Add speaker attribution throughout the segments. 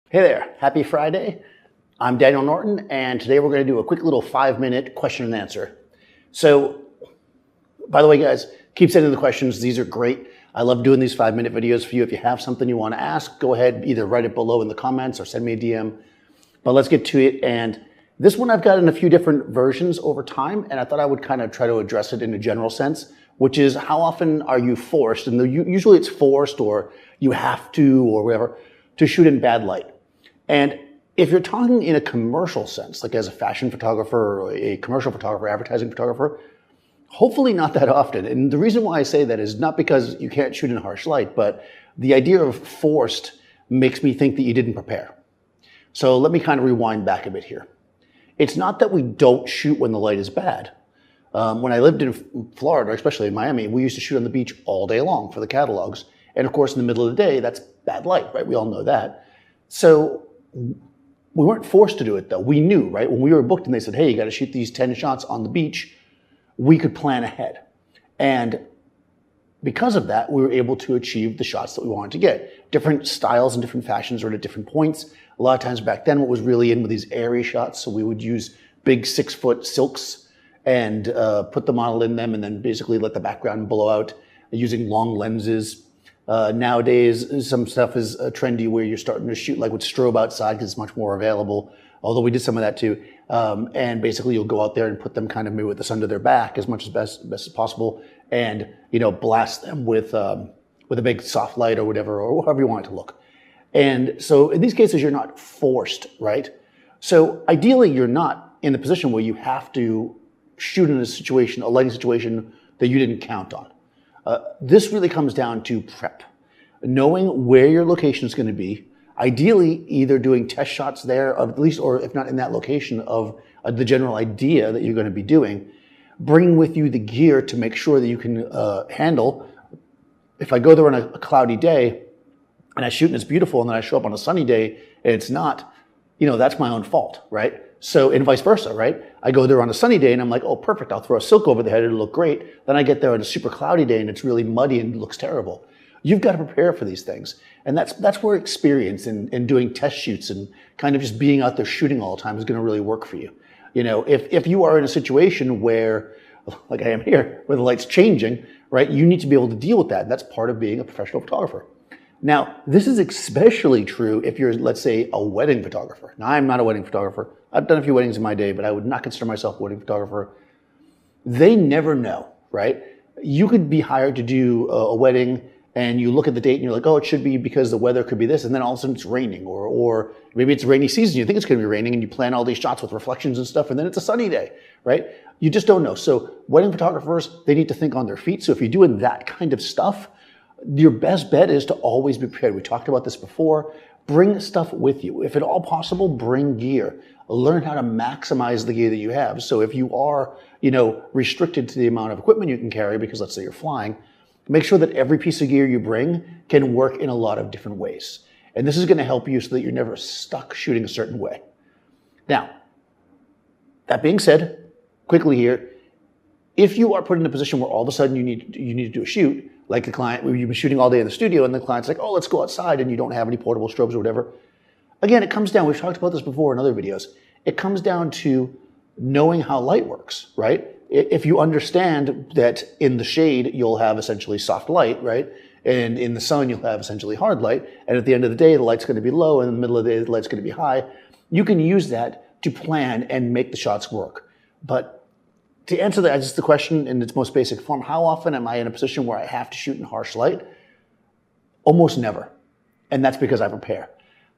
Speaker 1: Hey there, happy Friday. I'm Daniel Norton, and today we're going to do a quick little 5-minute question and answer. So, by the way, guys, keep sending the questions. These are great. I love doing these 5-minute videos for you. If you have something you want to ask, go ahead, either write it below in the comments or send me a DM. But let's get to it. And this one I've got in a few different versions over time, and I thought I would kind of try to address it in a general sense, which is how often are you forced, and usually it's forced or you have to or whatever, to shoot in bad light. And if you're talking in a commercial sense, like as a fashion photographer or a commercial photographer, advertising photographer, hopefully not that often. And the reason why I say that is not because you can't shoot in harsh light, but the idea of forced makes me think that you didn't prepare. So let me kind of rewind back a bit here. It's not that we don't shoot when the light is bad. When I lived in Florida, especially in Miami, we used to shoot on the beach all day long for the catalogs. And of course, in the middle of the day, that's bad light, right? We all know that. So we weren't forced to do it though. We knew, right? When we were booked and they said, hey, you got to shoot these 10 shots on the beach, we could plan ahead. And because of that, we were able to achieve the shots that we wanted to get. Different styles and different fashions are at different points. A lot of times back then, what was really in with these airy shots, so we would use big 6-foot silks and put the model in them and then basically let the background blow out using long lenses. Nowadays, some stuff is trendy where you're starting to shoot like with strobe outside because it's much more available, although we did some of that too. And basically you'll go out there and put them kind of maybe with the sun to their back as much as best as possible and, blast them with a big soft light or whatever, or however you want it to look. And so in these cases, you're not forced, right? So ideally, you're not in a position where you have to shoot in a lighting situation that you didn't count on. This really comes down to prep, knowing where your location is going to be, ideally either doing test shots there, at least, or if not in that location, of the general idea that you're going to be doing, bringing with you the gear to make sure that you can handle. If I go there on a cloudy day and I shoot and it's beautiful and then I show up on a sunny day and it's not, that's my own fault, right? So, and vice versa, right? I go there on a sunny day and I'm like, oh, perfect, I'll throw a silk over the head, it'll look great. Then I get there on a super cloudy day and it's really muddy and looks terrible. You've got to prepare for these things. And that's where experience and doing test shoots and kind of just being out there shooting all the time is going to really work for you. If you are in a situation where, like I am here, where the light's changing, right, you need to be able to deal with that. And that's part of being a professional photographer. Now, this is especially true if you're, let's say, a wedding photographer. Now, I'm not a wedding photographer. I've done a few weddings in my day, but I would not consider myself a wedding photographer. They never know, right? You could be hired to do a wedding and you look at the date and you're like, oh, it should be because the weather could be this. And then all of a sudden it's raining or maybe it's rainy season. You think it's going to be raining and you plan all these shots with reflections and stuff. And then it's a sunny day, right? You just don't know. So wedding photographers, they need to think on their feet. So if you're doing that kind of stuff, your best bet is to always be prepared. We talked about this before. Bring stuff with you. If at all possible, bring gear. Learn how to maximize the gear that you have. So if you are, restricted to the amount of equipment you can carry, because let's say you're flying, make sure that every piece of gear you bring can work in a lot of different ways. And this is going to help you so that you're never stuck shooting a certain way. Now, that being said, quickly here, if you are put in a position where all of a sudden you need to do a shoot, like the client, where you've been shooting all day in the studio and the client's like, oh, let's go outside, and you don't have any portable strobes or whatever. Again, it comes down, we've talked about this before in other videos, it comes down to knowing how light works, right? If you understand that in the shade, you'll have essentially soft light, right? And in the sun, you'll have essentially hard light. And at the end of the day, the light's going to be low, and in the middle of the day, the light's going to be high. You can use that to plan and make the shots work. But to answer that, just the question in its most basic form, how often am I in a position where I have to shoot in harsh light? Almost never. And that's because I prepare.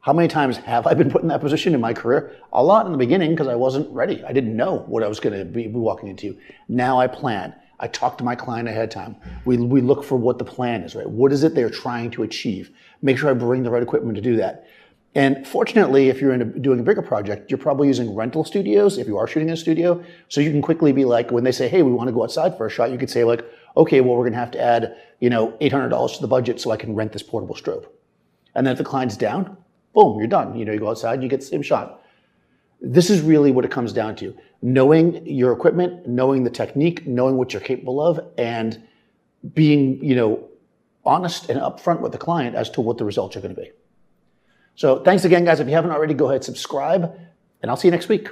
Speaker 1: How many times have I been put in that position in my career? A lot in the beginning because I wasn't ready. I didn't know what I was going to be walking into. Now I plan. I talk to my client ahead of time. We look for what the plan is, right? What is it they're trying to achieve? Make sure I bring the right equipment to do that. And fortunately, if you're doing a bigger project, you're probably using rental studios if you are shooting in a studio. So you can quickly be like, when they say, hey, we want to go outside for a shot, you could say like, okay, well, we're going to have to add, $800 to the budget so I can rent this portable strobe. And then if the client's down, boom, you're done. You go outside and you get the same shot. This is really what it comes down to. Knowing your equipment, knowing the technique, knowing what you're capable of, and being, honest and upfront with the client as to what the results are going to be. So thanks again, guys. If you haven't already, go ahead, subscribe, and I'll see you next week.